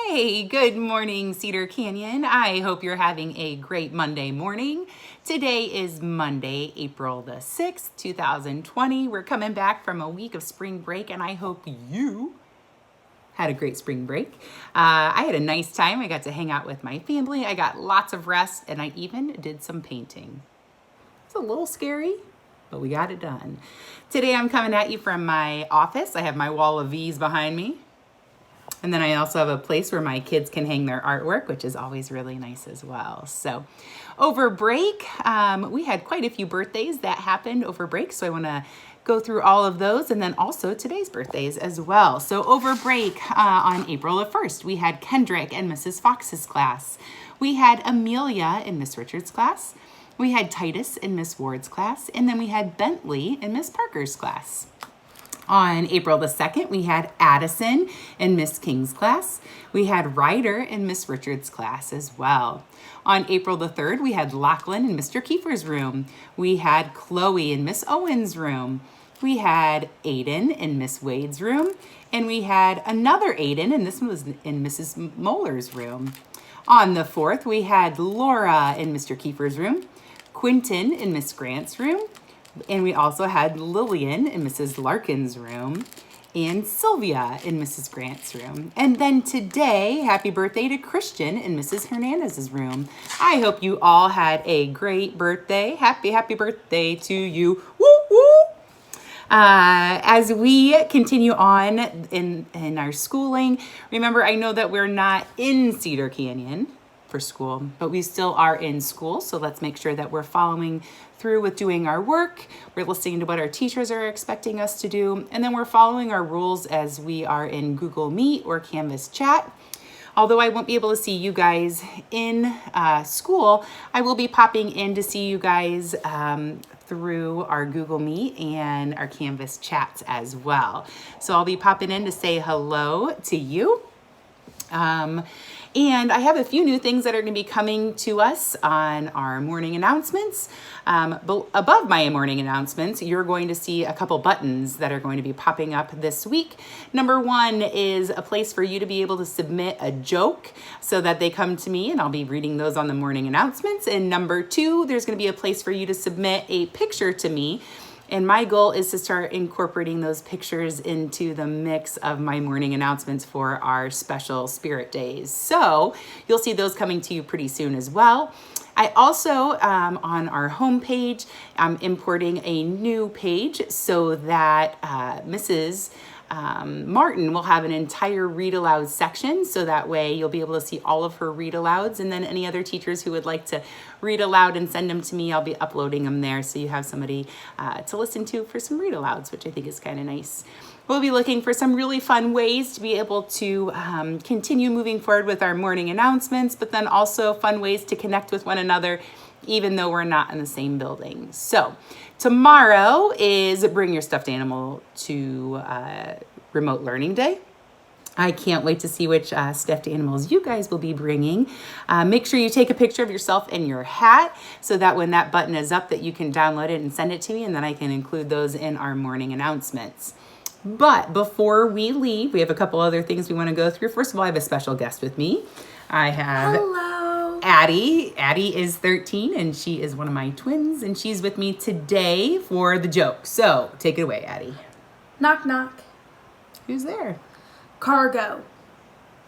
Hey, good morning, Cedar Canyon. I hope you're having a great Monday morning. Today is Monday, April the 6th, 2020. We're coming back from a week of spring break, and I hope you had a great spring break. I had a nice time. I got to hang out with my family. I got lots of rest, and I even did some painting. It's a little scary, but we got it done. Today I'm coming at you from my office. I have my wall of V's behind me. And then I also have a place where my kids can hang their artwork, which is always really nice as well. So over break, we had quite a few birthdays that happened over break. So I want to go through all of those and then also today's birthdays as well. So over break on April the 1st, we had Kendrick in Mrs. Fox's class. We had Amelia in Miss Richards' class. We had Titus in Miss Ward's class. And then we had Bentley in Miss Parker's class. On April the 2nd, we had Addison in Miss King's class. We had Ryder in Miss Richards' class as well. On April the 3rd, we had Lachlan in Mr. Kiefer's room. We had Chloe in Miss Owen's room. We had Aiden in Miss Wade's room. And we had another Aiden, and this one was in Mrs. Moeller's room. On the 4th, we had Laura in Mr. Kiefer's room, Quentin in Miss Grant's room, and we also had Lillian in Mrs. Larkin's room and Sylvia in Mrs. Grant's room. And then today, happy birthday to Christian in Mrs. Hernandez's room. I hope you all had a great birthday. Happy birthday to you. Woo woo! As we continue on in our schooling, remember, I know that we're not in Cedar Canyon for school, but we still are in school. So let's make sure that we're following through with doing our work. We're listening to what our teachers are expecting us to do. And then we're following our rules as we are in Google Meet or Canvas chat. Although I won't be able to see you guys in school, I will be popping in to see you guys through our Google Meet and our Canvas chats as well. So I'll be popping in to say hello to you. And I have a few new things that are going to be coming to us on our morning announcements. But above my morning announcements, you're going to see a couple buttons that are going to be popping up this week. Number one is a place for you to be able to submit a joke so that they come to me and I'll be reading those on the morning announcements. And number two, there's going to be a place for you to submit a picture to me. And my goal is to start incorporating those pictures into the mix of my morning announcements for our special spirit days. So you'll see those coming to you pretty soon as well. I also, on our homepage, I'm importing a new page so that Mrs. Martin will have an entire read aloud section, so that way you'll be able to see all of her read alouds, and then any other teachers who would like to read aloud and send them to me, I'll be uploading them there so you have somebody to listen to for some read alouds, which I think is kind of nice. We'll be looking for some really fun ways to be able to continue moving forward with our morning announcements, but then also fun ways to connect with one another even though we're not in the same building. So tomorrow is Bring Your Stuffed Animal to Remote Learning Day. I can't wait to see which stuffed animals you guys will be bringing. Make sure you take a picture of yourself and your hat so that when that button is up that you can download it and send it to me, and then I can include those in our morning announcements. But before we leave, we have a couple other things we want to go through. First of all, I have a special guest with me. I have Addie. Addie is 13 and she is one of my twins, and she's with me today for the joke. So take it away, Addie. Knock, knock. Who's there? Cargo.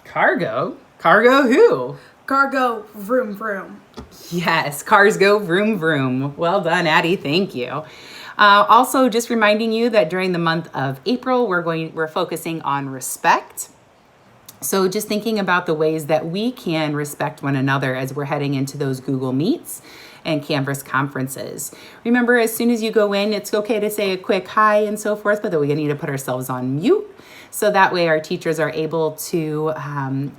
Cargo? Cargo who? Cargo, vroom, vroom. Yes, cars go vroom, vroom. Well done, Addie. Thank you. Also, just reminding you that during the month of April, we're focusing on respect. So just thinking about the ways that we can respect one another as we're heading into those Google Meets and Canvas conferences. Remember, as soon as you go in, it's okay to say a quick hi and so forth, but then we need to put ourselves on mute. So that way our teachers are able to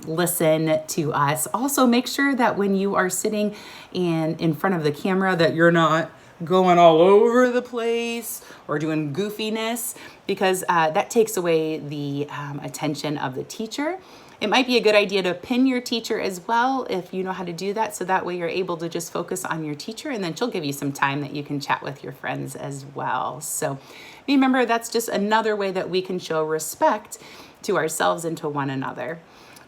listen to us. Also, make sure that when you are sitting in front of the camera that you're not going all over the place or doing goofiness, because that takes away the attention of the teacher. It might be a good idea to pin your teacher as well if you know how to do that, so that way you're able to just focus on your teacher, and then she'll give you some time that you can chat with your friends as well. So remember, that's just another way that we can show respect to ourselves and to one another.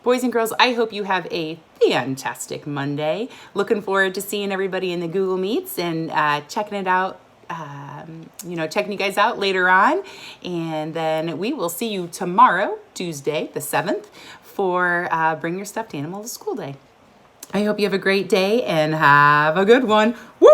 Boys and girls, I hope you have a fantastic Monday. Looking forward to seeing everybody in the Google Meets and checking it out. Checking you guys out later on. And then we will see you tomorrow, Tuesday, the 7th, for Bring Your Stuffed Animal to School Day. I hope you have a great day and have a good one. Woo!